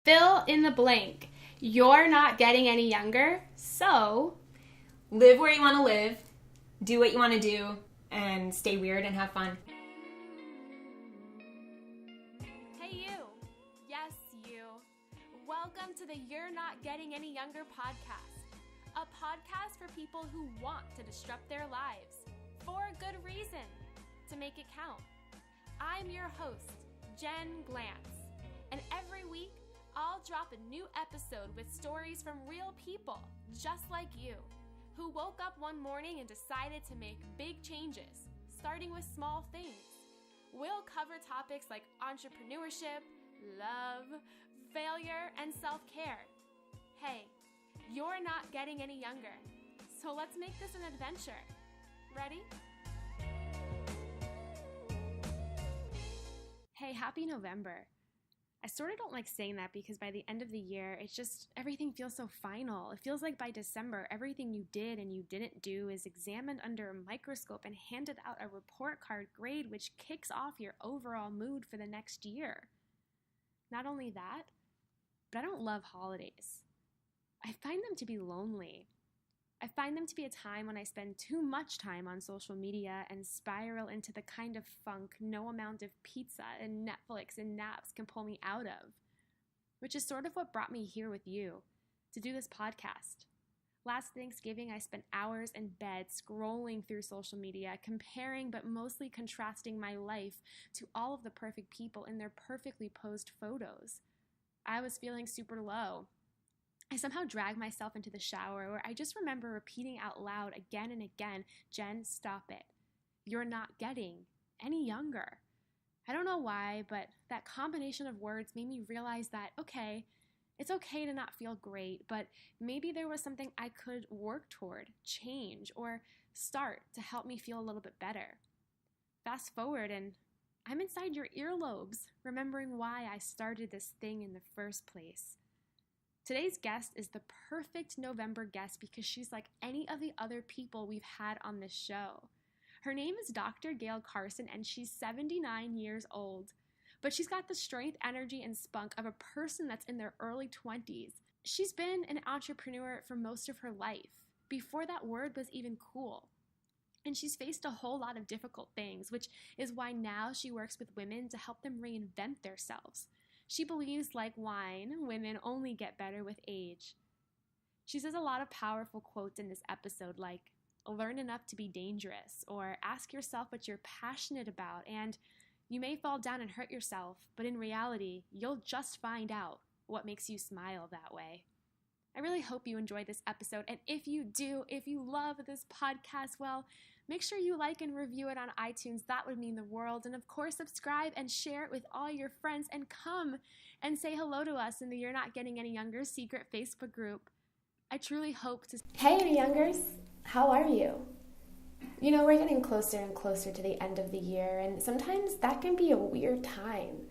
fill in the blank. You're not getting any younger, so live where you want to live, do what you want to do, and stay weird and have fun. Hey you. Yes, you. Welcome to the You're Not Getting Any Younger podcast. A podcast for people who want to disrupt their lives for a good reason, to make it count. I'm your host, Jen Glantz, and every week I'll drop a new episode with stories from real people just like you, who woke up one morning and decided to make big changes, starting with small things. We'll cover topics like entrepreneurship, love, failure, and self-care. Hey, you're not getting any younger, so let's make this an adventure. Ready? Hey, happy November. I sort of don't like saying that because by the end of the year, it's just everything feels so final. It feels like by December, everything you did and you didn't do is examined under a microscope and handed out a report card grade, which kicks off your overall mood for the next year. Not only that, but I don't love holidays. I find them to be lonely. I find them to be a time when I spend too much time on social media and spiral into the kind of funk no amount of pizza and Netflix and naps can pull me out of, which is sort of what brought me here with you, to do this podcast. Last Thanksgiving, I spent hours in bed scrolling through social media, comparing but mostly contrasting my life to all of the perfect people in their perfectly posed photos. I was feeling super low. I somehow dragged myself into the shower where I just remember repeating out loud again and again, Jen, stop it. You're not getting any younger. I don't know why, but that combination of words made me realize that, okay, it's okay to not feel great, but maybe there was something I could work toward, change, or start to help me feel a little bit better. Fast forward and I'm inside your earlobes, remembering why I started this thing in the first place. Today's guest is the perfect November guest because she's like any of the other people we've had on this show. Her name is Dr. Gail Carson, and she's 79 years old. But she's got the strength, energy, and spunk of a person that's in their early 20s. She's been an entrepreneur for most of her life, before that word was even cool. And she's faced a whole lot of difficult things, which is why now she works with women to help them reinvent themselves. She believes, like wine, women only get better with age. She says a lot of powerful quotes in this episode like, learn enough to be dangerous, or ask yourself what you're passionate about, and you may fall down and hurt yourself, but in reality, you'll just find out what makes you smile that way. I really hope you enjoyed this episode, and if you do, if you love this podcast, well, make sure you like and review it on iTunes. That would mean the world. And of course, subscribe and share it with all your friends, and come and say hello to us in the You're Not Getting Any Younger secret Facebook group. I truly hope to... Hey, Any Youngers, how are you? You know, we're getting closer and closer to the end of the year, and sometimes that can be a weird time.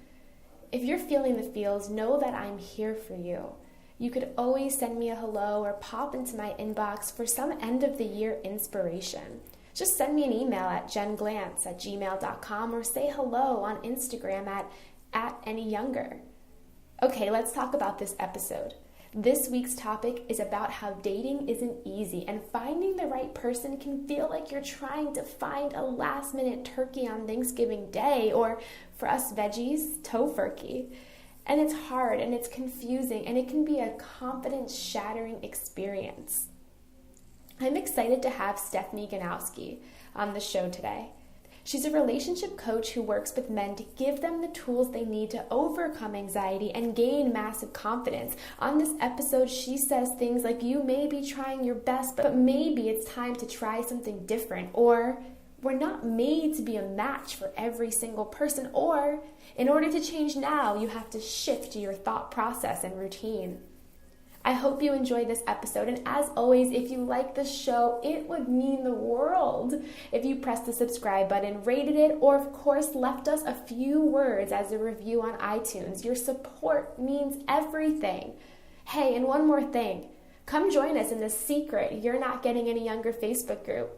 If you're feeling the feels, know that I'm here for you. You could always send me a hello or pop into my inbox for some end of the year inspiration. Just send me an email at jenglantz@gmail.com or say hello on Instagram at @anyyounger. Okay, let's talk about this episode. This week's topic is about how dating isn't easy and finding the right person can feel like you're trying to find a last-minute turkey on Thanksgiving Day, or for us veggies, tofurkey. And it's hard and it's confusing and it can be a confidence-shattering experience. I'm excited to have Stephanie Ganowski on the show today. She's a relationship coach who works with men to give them the tools they need to overcome anxiety and gain massive confidence. On this episode, she says things like, you may be trying your best, but maybe it's time to try something different. Or, we're not made to be a match for every single person. Or, in order to change now, you have to shift your thought process and routine. I hope you enjoyed this episode, and as always, if you like the show, it would mean the world if you pressed the subscribe button, rated it, or of course left us a few words as a review on iTunes. Your support means everything. Hey, and one more thing. Come join us in the secret You're Not Getting Any Younger Facebook group.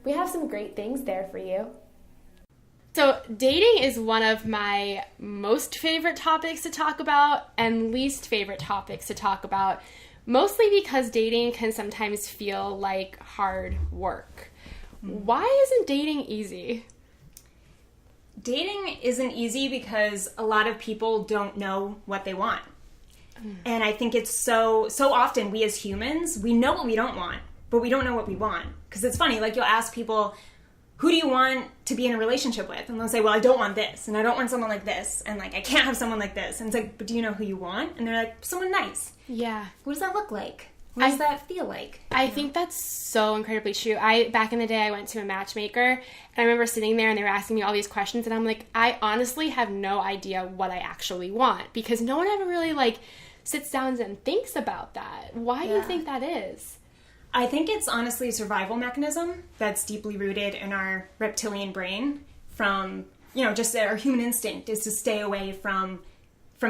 We have some great things there for you. So dating is one of my most favorite topics to talk about and least favorite topics to talk about, mostly because dating can sometimes feel like hard work. Why isn't dating easy? Dating isn't easy because a lot of people don't know what they want. And I think it's so often we as humans, we know what we don't want, but we don't know what we want. Because it's funny, like you'll ask people, who do you want to be in a relationship with? And they'll say, well, I don't want this, and I don't want someone like this, and like I can't have someone like this. And it's like, but do you know who you want? And they're like, someone nice. Yeah. What does that look like? What does that feel like? I think that's so incredibly true. Back in the day, I went to a matchmaker, and I remember sitting there, and they were asking me all these questions, and I'm like, I honestly have no idea what I actually want, because no one ever really, like, sits down and thinks about that. Why do you think that is? I think it's honestly a survival mechanism that's deeply rooted in our reptilian brain from, just our human instinct is to stay away from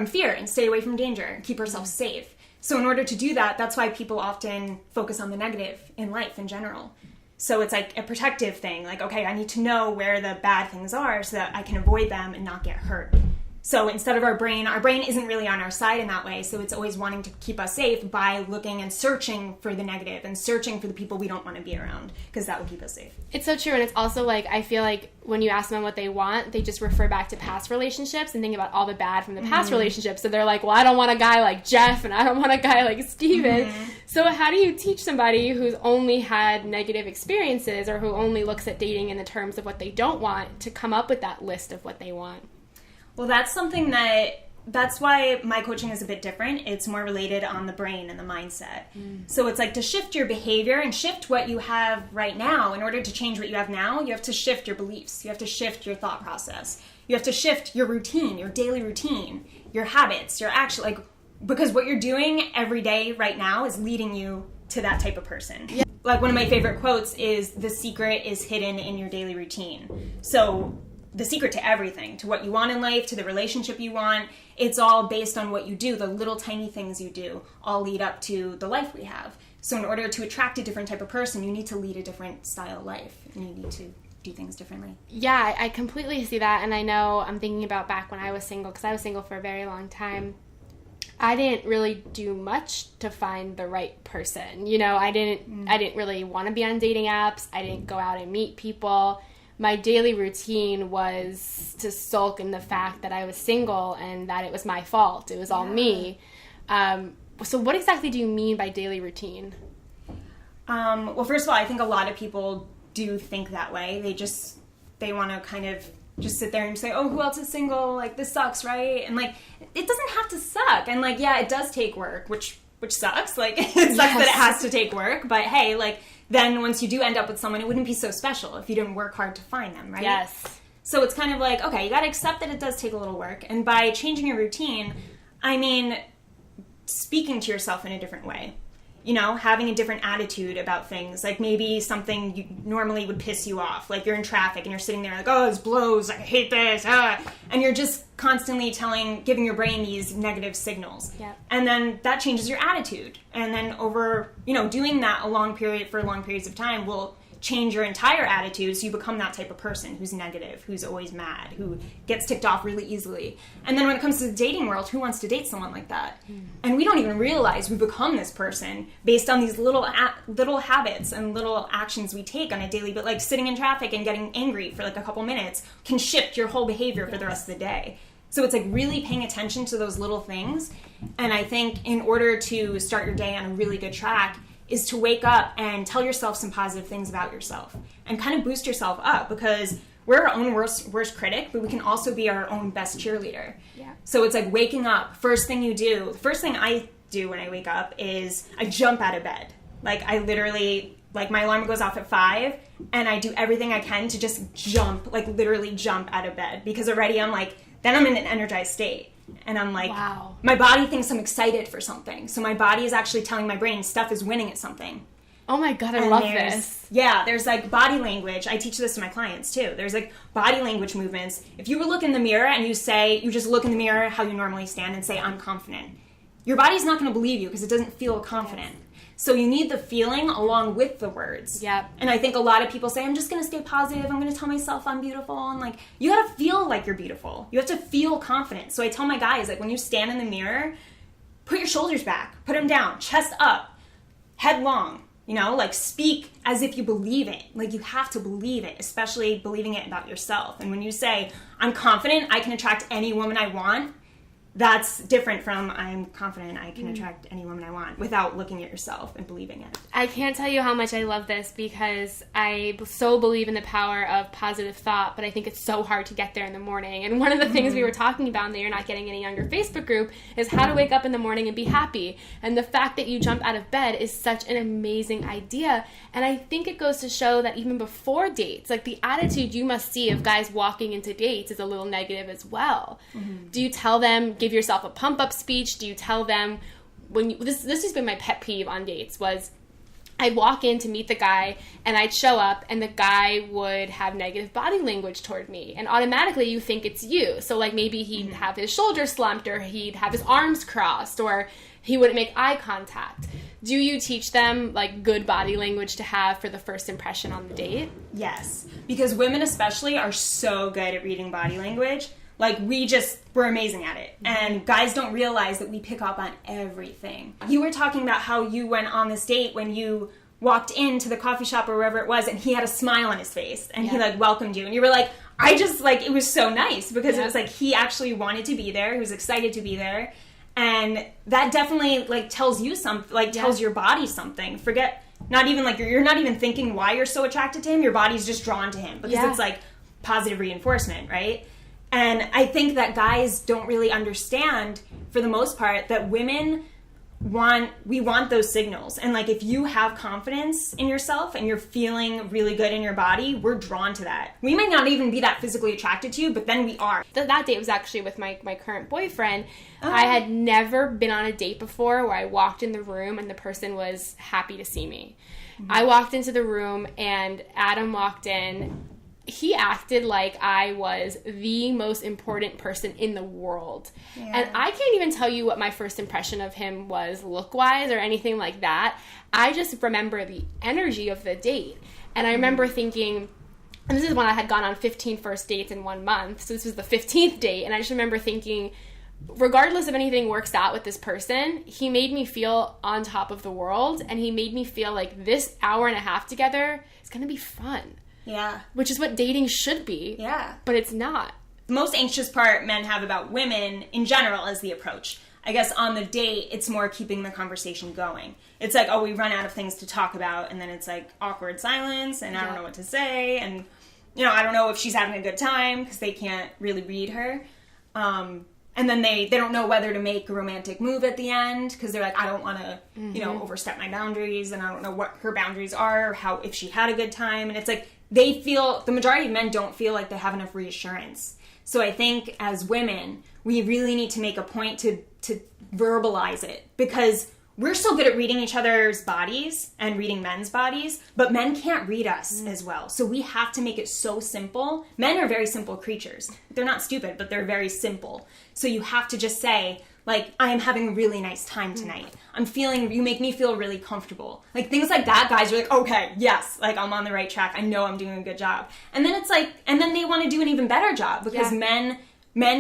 fear and stay away from danger and keep ourselves safe. So in order to do that, that's why people often focus on the negative in life in general. So it's like a protective thing. Like, okay, I need to know where the bad things are so that I can avoid them and not get hurt. So instead of our brain isn't really on our side in that way. So it's always wanting to keep us safe by looking and searching for the negative and searching for the people we don't want to be around, because that will keep us safe. It's so true. And it's also like, I feel like when you ask them what they want, they just refer back to past relationships and think about all the bad from the past relationships. So they're like, well, I don't want a guy like Jeff and I don't want a guy like Steven. So how do you teach somebody who's only had negative experiences or who only looks at dating in the terms of what they don't want to come up with that list of what they want? Well, that's why my coaching is a bit different. It's more related on the brain and the mindset. So it's like to shift your behavior and shift what you have right now. In order to change what you have now, you have to shift your beliefs. You have to shift your thought process. You have to shift your routine, your daily routine, your habits, your action, because what you're doing every day right now is leading you to that type of person. Yeah. Like one of my favorite quotes is, the secret is hidden in your daily routine. So the secret to everything, to what you want in life, to the relationship you want, it's all based on what you do. The little tiny things you do all lead up to the life we have. So in order to attract a different type of person, you need to lead a different style of life, and you need to do things differently. Yeah, I completely see that. And I know I'm thinking about back when I was single, because I was single for a very long time. I didn't really do much to find the right person. I didn't really want to be on dating apps. I didn't go out and meet people. My daily routine was to sulk in the fact that I was single and that it was my fault. It was all me. So what exactly do you mean by daily routine? Well, first of all, I think a lot of people do think that way. They want to kind of just sit there and say, oh, who else is single? Like, this sucks, right? And it doesn't have to suck. And it does take work, which sucks. It sucks that it has to take work. But hey, then once you do end up with someone, it wouldn't be so special if you didn't work hard to find them, right? Yes. So it's kind of like, okay, you got to accept that it does take a little work. And by changing your routine, I mean speaking to yourself in a different way. Having a different attitude about things. Like maybe something you normally would piss you off. Like you're in traffic and you're sitting there like, oh, this blows, I hate this, and you're just constantly giving your brain these negative signals. Yep. And then that changes your attitude. And then over, doing that for long periods of time will change your entire attitude, so you become that type of person who's negative, who's always mad, who gets ticked off really easily. And then when it comes to the dating world, who wants to date someone like that? And we don't even realize we become this person based on these little habits and little actions we take on a daily, but sitting in traffic and getting angry for a couple minutes can shift your whole behavior for the rest of the day. So it's really paying attention to those little things. And I think in order to start your day on a really good track is to wake up and tell yourself some positive things about yourself and kind of boost yourself up, because we're our own worst critic, but we can also be our own best cheerleader. Yeah. So it's waking up, first thing I do when I wake up is I jump out of bed. I literally, my alarm goes off at 5 and I do everything I can to just jump, literally jump out of bed, because already I'm then I'm in an energized state. And I'm wow. My body thinks I'm excited for something. So my body is actually telling my brain Steph is winning at something. Oh my God, I love this. Yeah, there's body language. I teach this to my clients too. There's body language movements. If you look in the mirror and you just look in the mirror how you normally stand and say, I'm confident, your body's not going to believe you because it doesn't feel confident. So you need the feeling along with the words. Yep. And I think a lot of people say, I'm just going to stay positive. I'm going to tell myself I'm beautiful. And like, you got to feel like you're beautiful. You have to feel confident. So I tell my guys, like, when you stand in the mirror, put your shoulders back, put them down, chest up, head long, you know, like speak as if you believe it. Like, you have to believe it, especially believing it about yourself. And when you say, I'm confident, I can attract any woman I want, that's different from I'm confident I can attract any woman I want, without looking at yourself and believing it. I can't tell you how much I love this, because I so believe in the power of positive thought, but I think it's so hard to get there in the morning. And one of the things we were talking about in the You're Not Getting Any Younger Facebook group is how to wake up in the morning and be happy. And the fact that you jump out of bed is such an amazing idea. And I think it goes to show that even before dates, like, the attitude you must see of guys walking into dates is a little negative as well. Do you tell them, give yourself a pump-up speech? Do you tell them, when you, this has been my pet peeve on dates, was I'd walk in to meet the guy, and I'd show up, and the guy would have negative body language toward me, and automatically you think it's you. So, like, maybe he'd have his shoulders slumped, or he'd have his arms crossed, or he wouldn't make eye contact. Do you teach them, like, good body language to have for the first impression on the date? Yes, because women especially are so good at reading body language. Like, we're amazing at it. And guys don't realize that we pick up on everything. You were talking about how you went on this date when you walked into the coffee shop or wherever it was, and he had a smile on his face, and he, like, welcomed you. And you were like, I just, like, it was so nice, because it was like he actually wanted to be there. He was excited to be there. And that definitely, like, tells you something, like, tells your body something. Forget, not even, like, you're not even thinking why you're so attracted to him. Your body's just drawn to him, because it's, like, positive reinforcement, right? And I think that guys don't really understand, for the most part, that women want those signals. And, like, if you have confidence in yourself and you're feeling really good in your body, we're drawn to that. We might not even be that physically attracted to you, but then we are. That date was actually with my current boyfriend. I had never been on a date before where I walked in the room and the person was happy to see me. I walked into the room and Adam walked in. He acted like I was the most important person in the world. And I can't even tell you what my first impression of him was look-wise or anything like that. I just remember the energy of the date. And I remember thinking, and this is when I had gone on 15 first dates in 1 month, so this was the 15th date, and I just remember thinking, regardless if anything works out with this person, he made me feel on top of the world, and he made me feel like this hour and a half together is going to be fun. Yeah. Which is what dating should be. Yeah. But it's not. The most anxious part men have about women in general is the approach. I guess on the date, it's more keeping the conversation going. It's like, oh, we run out of things to talk about, and then it's like awkward silence, and I don't know what to say, and, you know, I don't know if she's having a good time, because they can't really read her. And then they don't know whether to make a romantic move at the end, because they're like, I don't want to, you know, overstep my boundaries, and I don't know what her boundaries are, or how, if she had a good time. And it's like, the majority of men don't feel like they have enough reassurance. So I think as women, we really need to make a point to verbalize it, because we're so good at reading each other's bodies and reading men's bodies, but men can't read us as well. So we have to make it so simple. Men are very simple creatures. They're not stupid, but they're very simple. So you have to just say, like, I am having a really nice time tonight. You make me feel really comfortable. Like, things like that, guys are like, okay, yes, like, I'm on the right track. I know I'm doing a good job. And then it's like, and then they want to do an even better job, because men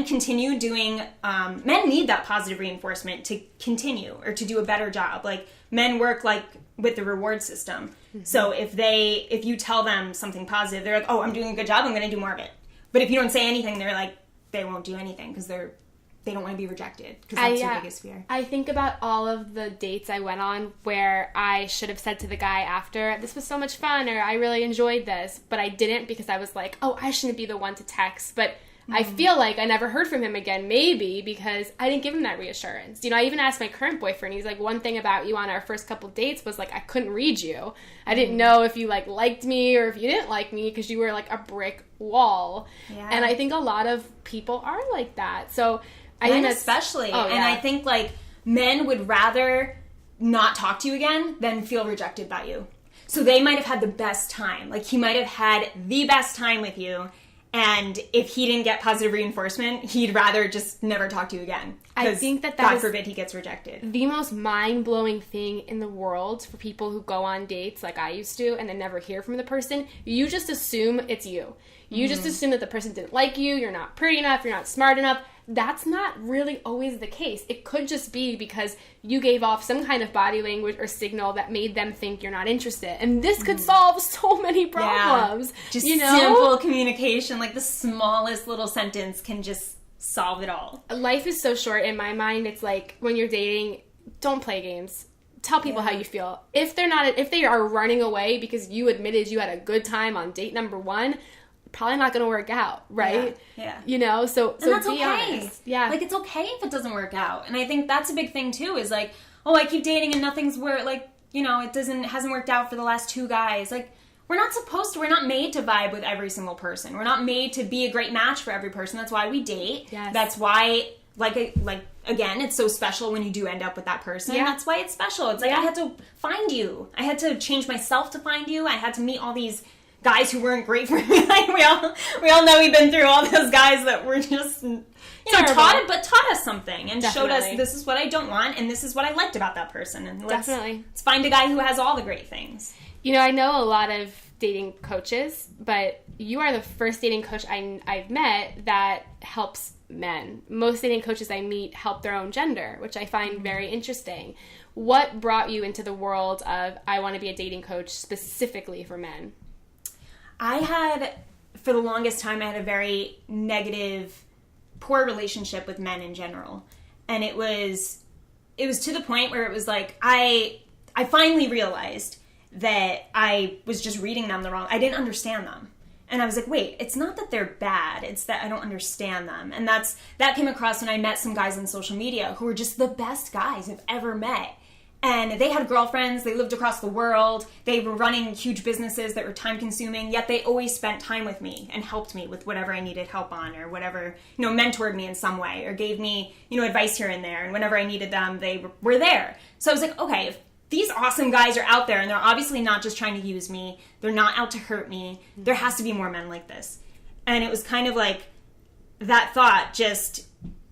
continue doing, men need that positive reinforcement to continue or to do a better job. Like, men work, like, with the reward system. So if you tell them something positive, they're like, oh, I'm doing a good job, I'm going to do more of it. But if you don't say anything, they're like, they won't do anything, because they don't want to be rejected, because that's your biggest fear. I think about all of the dates I went on where I should have said to the guy after, this was so much fun, or I really enjoyed this, but I didn't, because I was like, oh, I shouldn't be the one to text. But I feel like I never heard from him again, maybe because I didn't give him that reassurance. You know, I even asked my current boyfriend, he's like, one thing about you on our first couple dates was, like, I couldn't read you. I didn't know if you, like, liked me or if you didn't like me, because you were, like, a brick wall. Yeah. And I think a lot of people are like that. So I think especially. And I think, like, men would rather not talk to you again than feel rejected by you. So they might have had the best time. Like, he might have had the best time with you, And if he didn't get positive reinforcement, he'd rather just never talk to you again. I think that God is forbid he gets rejected. the most mind-blowing thing in the world for people who go on dates like I used to and then never hear from the person. You just assume it's you. You just assume that the person didn't like you, you're not pretty enough, you're not smart enough. That's not really always the case. It could just be because you gave off some kind of body language or signal that made them think you're not interested. And this could solve so many problems. Just you know? simple communication, like the smallest little sentence can just solve it all. Life is so short. In my mind, it's like when you're dating, don't play games. Tell people how you feel. If they are running away because you admitted you had a good time on date number 1, probably not going to work out, right? Yeah. You know, so that's be okay. honest. Yeah. Like, it's okay if it doesn't work out. And I think that's a big thing, too, is like, oh, I keep dating and nothing's like, you know, hasn't worked out for the last 2 guys. Like, we're not made to vibe with every single person. We're not made to be a great match for every person. That's why we date. Yes. That's why, again, it's so special when you do end up with that person. Yeah. That's why it's special. It's like, I had to find you. I had to change myself to find you. I had to meet all these guys who weren't great for me. Like, we all know we've been through all those guys that were just, taught us something and showed us this is what I don't want and this is what I liked about that person. And let's find a guy who has all the great things. You know, I know a lot of dating coaches, but you are the first dating coach I've met that helps men. Most dating coaches I meet help their own gender, which I find very interesting. What brought you into the world of, I want to be a dating coach specifically for men? For the longest time, I had a very negative, poor relationship with men in general. And it was to the point where it was like, I finally realized that I was just reading them I didn't understand them. And I was like, wait, it's not that they're bad, it's that I don't understand them. And that came across when I met some guys on social media who were just the best guys I've ever met. And they had girlfriends, they lived across the world, they were running huge businesses that were time consuming, yet they always spent time with me and helped me with whatever I needed help on or whatever, mentored me in some way or gave me, advice here and there. And whenever I needed them, they were there. So I was like, okay, if these awesome guys are out there and they're obviously not just trying to use me, they're not out to hurt me, there has to be more men like this. And it was kind of like that thought just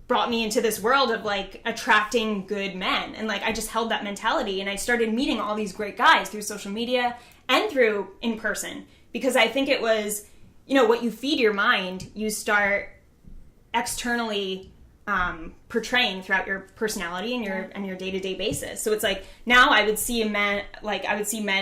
brought me into this world of like attracting good men. And like I just held that mentality and I started meeting all these great guys through social media and through in person, because I think it was, what you feed your mind, you start externally portraying throughout your personality and your day-to-day basis. So it's like now I would see men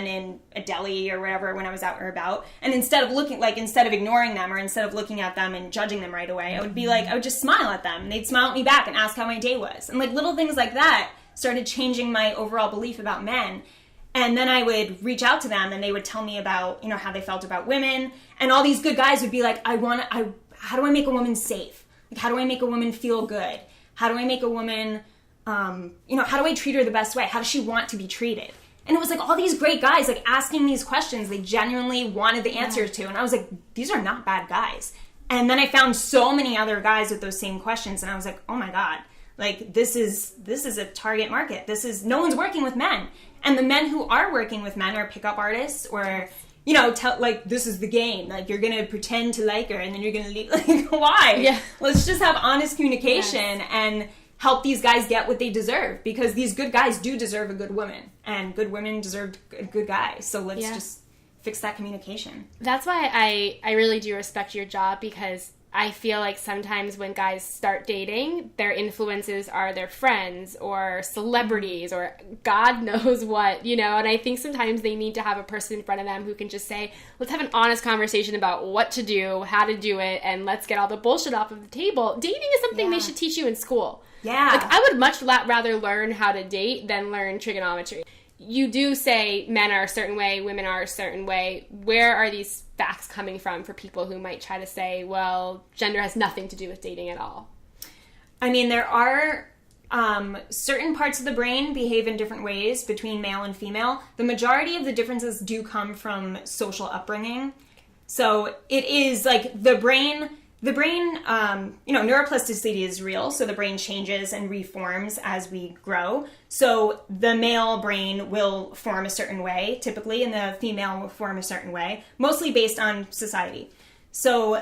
in a deli or whatever when I was out or about, and instead of ignoring them or instead of looking at them and judging them right away, I would just smile at them and they'd smile at me back and ask how my day was. And like little things like that started changing my overall belief about men. And then I would reach out to them and they would tell me about, how they felt about women, and all these good guys would be like, how do I make a woman safe? Like, how do I make a woman feel good? How do I make a woman, how do I treat her the best way? How does she want to be treated? And it was like all these great guys, like asking these questions they genuinely wanted the answers to. And I was like, these are not bad guys. And then I found so many other guys with those same questions. And I was like, oh my God, like this is a target market. No one's working with men. And the men who are working with men are pickup artists or, this is the game. Like, you're going to pretend to like her and then you're going to leave. Like, why? Yeah. Let's just have honest communication and help these guys get what they deserve, because these good guys do deserve a good woman and good women deserve good guys. So let's just fix that communication. That's why I really do respect your job, because I feel like sometimes when guys start dating, their influences are their friends or celebrities or God knows what, and I think sometimes they need to have a person in front of them who can just say, let's have an honest conversation about what to do, how to do it, and let's get all the bullshit off of the table. Dating is something they should teach you in school. Yeah. Like, I would much rather learn how to date than learn trigonometry. You do say men are a certain way, women are a certain way. Where are these facts coming from for people who might try to say, well, gender has nothing to do with dating at all? I mean, there are certain parts of the brain behave in different ways between male and female. The majority of the differences do come from social upbringing. So it is like the brain, neuroplasticity is real. So the brain changes and reforms as we grow. So the male brain will form a certain way, typically, and the female will form a certain way, mostly based on society. So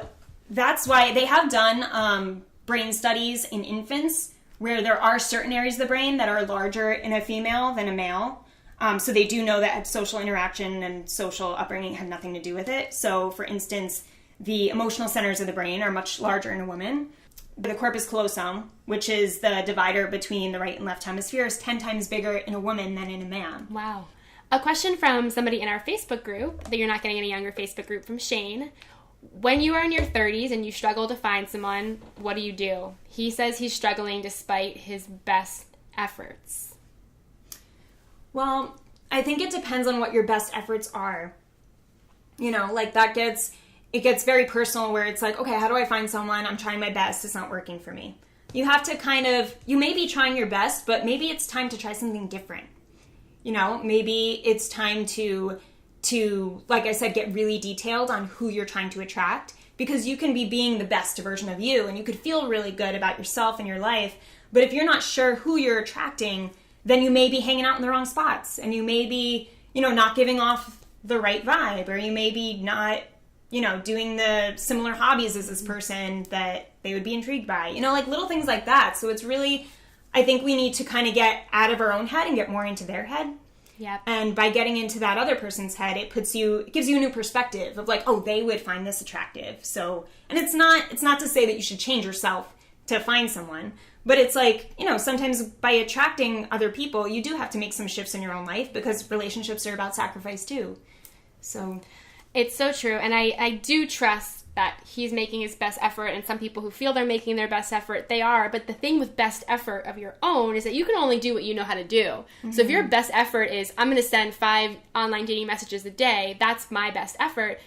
that's why they have done brain studies in infants where there are certain areas of the brain that are larger in a female than a male. So they do know that social interaction and social upbringing had nothing to do with it. So, for instance, the emotional centers of the brain are much larger in a woman. The corpus callosum, which is the divider between the right and left hemisphere, is 10 times bigger in a woman than in a man. Wow. A question from somebody in our Facebook group, that You're Not Getting Any Younger Facebook group, from Shane. When you are in your 30s and you struggle to find someone, what do? He says he's struggling despite his best efforts. Well, I think it depends on what your best efforts are. You know, like it gets very personal where it's like, okay, how do I find someone? I'm trying my best. It's not working for me. You have to you may be trying your best, but maybe it's time to try something different. You know, maybe it's time to, like I said, get really detailed on who you're trying to attract, because you can be being the best version of you and you could feel really good about yourself and your life. But if you're not sure who you're attracting, then you may be hanging out in the wrong spots, and you may be, not giving off the right vibe, or you may be not, doing the similar hobbies as this person that they would be intrigued by, like little things like that. So it's really, I think we need to kind of get out of our own head and get more into their head. Yep. And by getting into that other person's head, it gives you a new perspective of like, oh, they would find this attractive. So, and it's not to say that you should change yourself to find someone, but it's like, sometimes by attracting other people, you do have to make some shifts in your own life, because relationships are about sacrifice too. So it's so true. And I do trust that he's making his best effort, and some people who feel they're making their best effort, they are. But the thing with best effort of your own is that you can only do what you know how to do. Mm-hmm. So if your best effort is, I'm going to send 5 online dating messages a day, that's my best effort.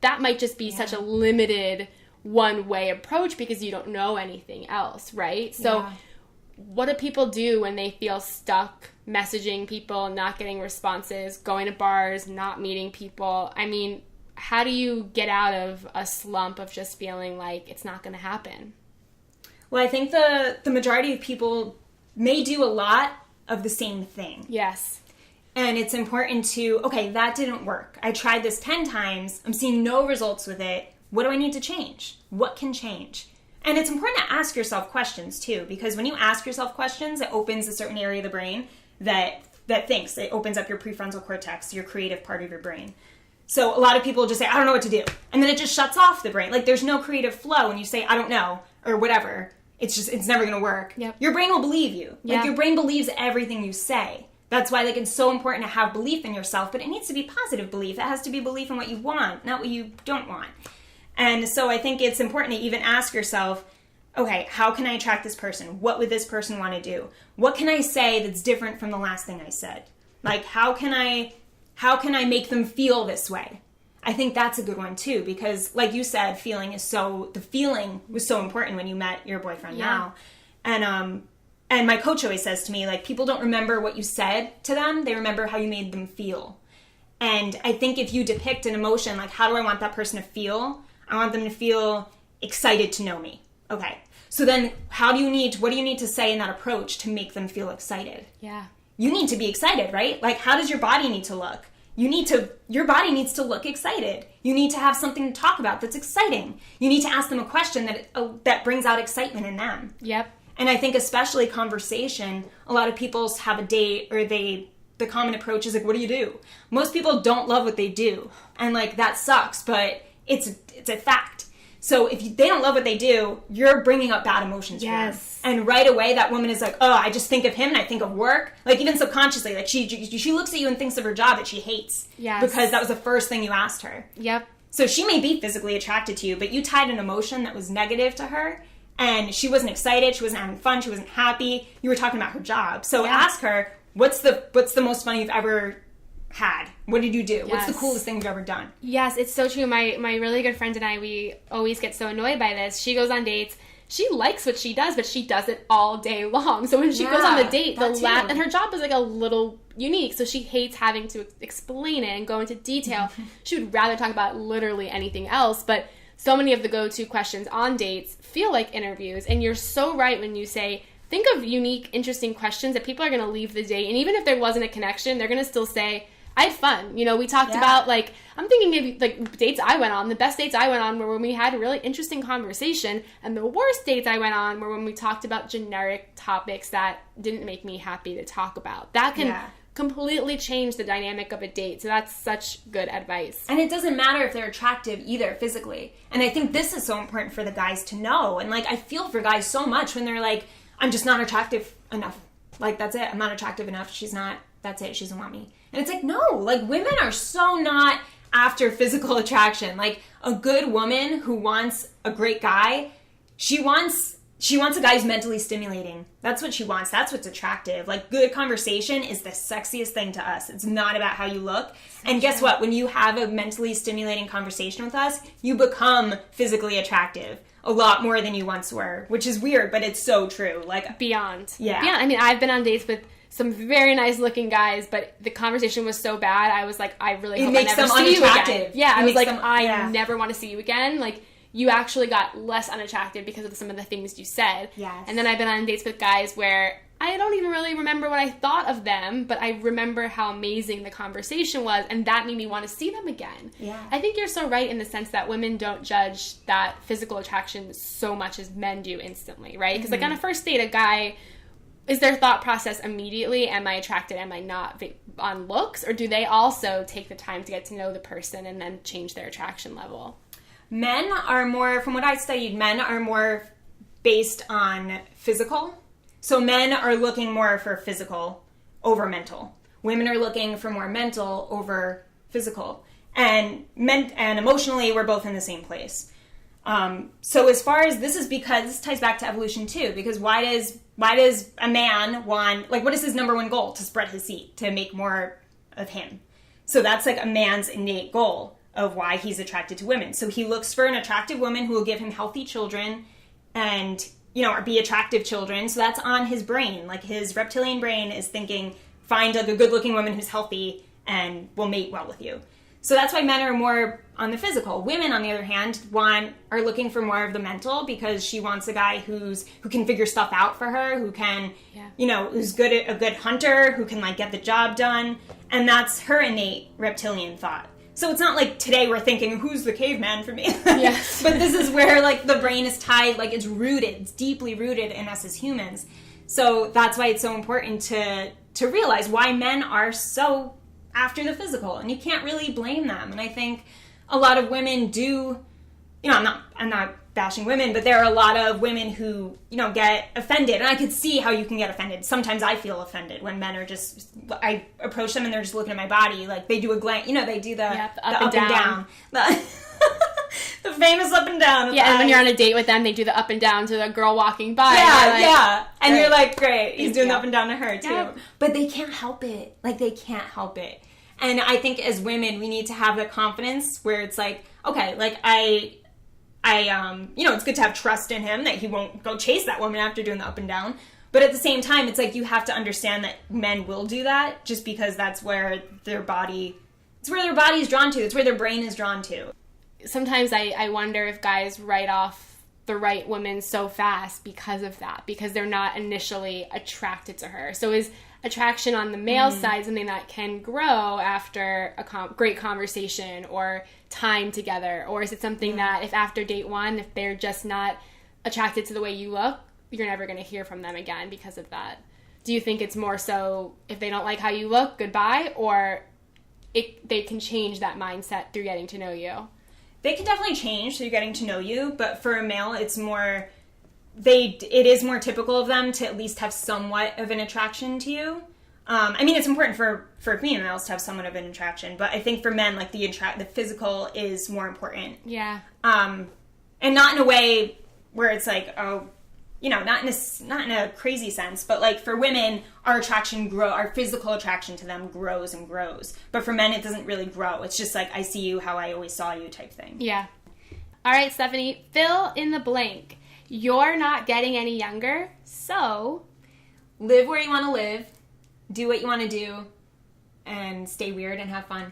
That might just be such a limited one-way approach because you don't know anything else, right? So what do people do when they feel stuck messaging people, not getting responses, going to bars, not meeting people? I mean, how do you get out of a slump of just feeling like it's not going to happen? Well, I think the majority of people may do a lot of the same thing. Yes. And it's important to, okay, that didn't work. I tried this 10 times. I'm seeing no results with it. What do I need to change? What can change? And it's important to ask yourself questions too, because when you ask yourself questions, it opens a certain area of the brain that thinks. It opens up your prefrontal cortex, your creative part of your brain. So a lot of people just say, I don't know what to do. And then it just shuts off the brain. Like there's no creative flow when you say, I don't know, or whatever. It's never going to work. Yep. Your brain will believe you. Yeah. Like your brain believes everything you say. That's why it's so important to have belief in yourself, but it needs to be positive belief. It has to be belief in what you want, not what you don't want. And so I think it's important to even ask yourself, okay, how can I attract this person? What would this person want to do? What can I say that's different from the last thing I said? Like, how can I make them feel this way? I think that's a good one too, because like you said, the feeling was so important when you met your boyfriend now. And my coach always says to me, like, people don't remember what you said to them, they remember how you made them feel. And I think if you depict an emotion, like, how do I want that person to feel? I want them to feel excited to know me. Okay. So then what do you need to say in that approach to make them feel excited? Yeah. You need to be excited, right? Like, how does your body need to look? Your body needs to look excited. You need to have something to talk about that's exciting. You need to ask them a question that brings out excitement in them. Yep. And I think especially conversation, a lot of people have a date or the common approach is like, what do you do? Most people don't love what they do. And like, that sucks, but it's a fact. So if they don't love what they do, you're bringing up bad emotions for them. And right away, that woman is like, oh, I just think of him and I think of work. Like even subconsciously, like she looks at you and thinks of her job that she hates. Yes. Because that was the first thing you asked her. Yep. So she may be physically attracted to you, but you tied an emotion that was negative to her. And she wasn't excited, she wasn't having fun, she wasn't happy. You were talking about her job. So ask her, what's the most fun you've ever had? What did you do? Yes. What's the coolest thing you've ever done? Yes, it's so true. My really good friend and I, we always get so annoyed by this. She goes on dates. She likes what she does, but she does it all day long. So when she goes on the date, and her job is like a little unique, so she hates having to explain it and go into detail. She would rather talk about literally anything else, but so many of the go-to questions on dates feel like interviews. And you're so right when you say, think of unique, interesting questions that people are going to leave the date. And even if there wasn't a connection, they're going to still say, I had fun. You know, we talked about, like, I'm thinking maybe, like, dates I went on. The best dates I went on were when we had a really interesting conversation, and the worst dates I went on were when we talked about generic topics that didn't make me happy to talk about. That can completely change the dynamic of a date. So that's such good advice. And it doesn't matter if they're attractive either physically. And I think this is so important for the guys to know. And, like, I feel for guys so much when they're like, I'm just not attractive enough. Like, that's it. I'm not attractive enough. She's not. That's it. She doesn't want me. And it's like, no. Like, women are so not after physical attraction. Like, a good woman who wants a great guy, she wants a guy who's mentally stimulating. That's what she wants. That's what's attractive. Like, good conversation is the sexiest thing to us. It's not about how you look. And guess what? When you have a mentally stimulating conversation with us, you become physically attractive a lot more than you once were, which is weird, but it's so true. Like, beyond. Yeah. I mean, I've been on dates with some very nice looking guys, but the conversation was so bad, I was like, I really hope I never see you again. Yeah, I was like, I never want to see you again. Like, you actually got less unattractive because of some of the things you said. Yes. And then I've been on dates with guys where I don't even really remember what I thought of them, but I remember how amazing the conversation was, and that made me want to see them again. Yeah. I think you're so right in the sense that women don't judge that physical attraction so much as men do instantly, right? Because, like, on a first date, a guy, is their thought process immediately, am I attracted, am I not, on looks? Or do they also take the time to get to know the person and then change their attraction level? Men are more, from what I studied, men are more based on physical. So men are looking more for physical over mental. Women are looking for more mental over physical. And emotionally, we're both in the same place. So as far as this ties back to evolution too, because why does a man want, like, what is his number one goal? To spread his seed, to make more of him. So that's like a man's innate goal of why he's attracted to women. So he looks for an attractive woman who will give him healthy children and, you know, or be attractive children. So that's on his brain. Like, his reptilian brain is thinking, find like a good looking woman who's healthy and will mate well with you. So that's why men are more on the physical. Women, on the other hand, are looking for more of the mental, because she wants a guy who can figure stuff out for her, who can, you know, who's a good hunter, who can, like, get the job done. And that's her innate reptilian thought. So it's not like today we're thinking, who's the caveman for me? Yes. But this is where, like, the brain is tied, like, it's rooted, it's deeply rooted in us as humans. So that's why it's so important to realize why men are so after the physical, and you can't really blame them. And I think a lot of women do, you know, I'm not bashing women, but there are a lot of women who, you know, get offended, and I could see how you can get offended. Sometimes I feel offended when men are just, I approach them and they're just looking at my body, like they do a glance, you know, they do the up and down. The famous up and down. Yeah, and when you're on a date with them, they do the up and down to the girl walking by. Yeah. And you're like, great, he's doing the up and down to her too. Yeah. But they can't help it. Like, they can't help it. And I think as women, we need to have the confidence where it's like, okay, like I you know, it's good to have trust in him that he won't go chase that woman after doing the up and down. But at the same time, it's like you have to understand that men will do that just because that's where their body is drawn to. It's where their brain is drawn to. Sometimes I wonder if guys write off the right woman so fast because of that, because they're not initially attracted to her. So is attraction on the male side something that can grow after a great conversation or time together? Or is it something that if after date one, if they're just not attracted to the way you look, you're never going to hear from them again because of that? Do you think it's more so if they don't like how you look, goodbye, or they can change that mindset through getting to know you? They can definitely change through getting to know you, but for a male, it's more, it is more typical of them to at least have somewhat of an attraction to you. I mean, it's important for females to have somewhat of an attraction, but I think for men, like, the physical is more important. Yeah. And not in a way where it's like, oh, you know, not in a crazy sense, but like for women, our physical attraction to them grows and grows. But for men, it doesn't really grow. It's just like, I see you how I always saw you type thing. Yeah. All right, Stephanie, fill in the blank. You're not getting any younger, so live where you want to live, do what you want to do, and stay weird and have fun.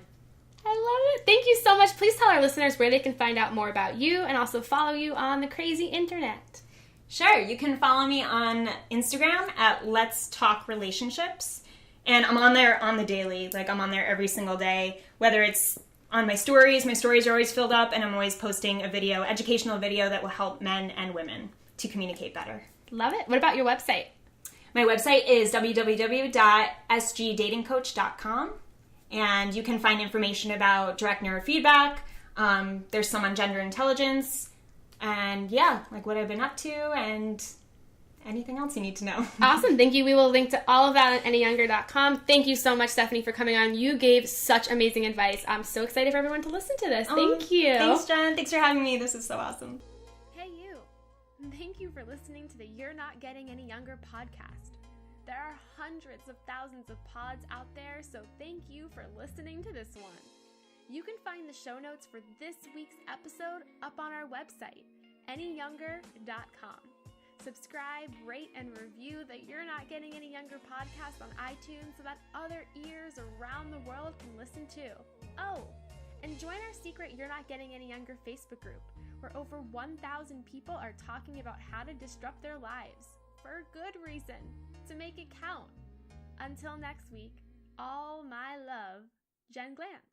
I love it. Thank you so much. Please tell our listeners where they can find out more about you and also follow you on the crazy internet. Sure. You can follow me on Instagram at Let's Talk Relationships. And I'm on there on the daily. Like, I'm on there every single day, whether it's on my stories. My stories are always filled up, and I'm always posting a video, educational video that will help men and women to communicate better. Love it. What about your website? My website is www.sgdatingcoach.com, and you can find information about direct neurofeedback. There's some on gender intelligence, and yeah, like what I've been up to, and anything else you need to know. Awesome. Thank you. We will link to all of that on anyyounger.com. Thank you so much, Stephanie, for coming on. You gave such amazing advice. I'm so excited for everyone to listen to this. Thank you. Thanks, Jen. Thanks for having me. This is so awesome. Hey, you. Thank you for listening to the You're Not Getting Any Younger podcast. There are hundreds of thousands of pods out there, so thank you for listening to this one. You can find the show notes for this week's episode up on our website, anyyounger.com. Subscribe, rate, and review the You're Not Getting Any Younger podcast on iTunes so that other ears around the world can listen too. Oh, and join our secret You're Not Getting Any Younger Facebook group, where over 1,000 people are talking about how to disrupt their lives, for a good reason, to make it count. Until next week, all my love, Jen Glantz.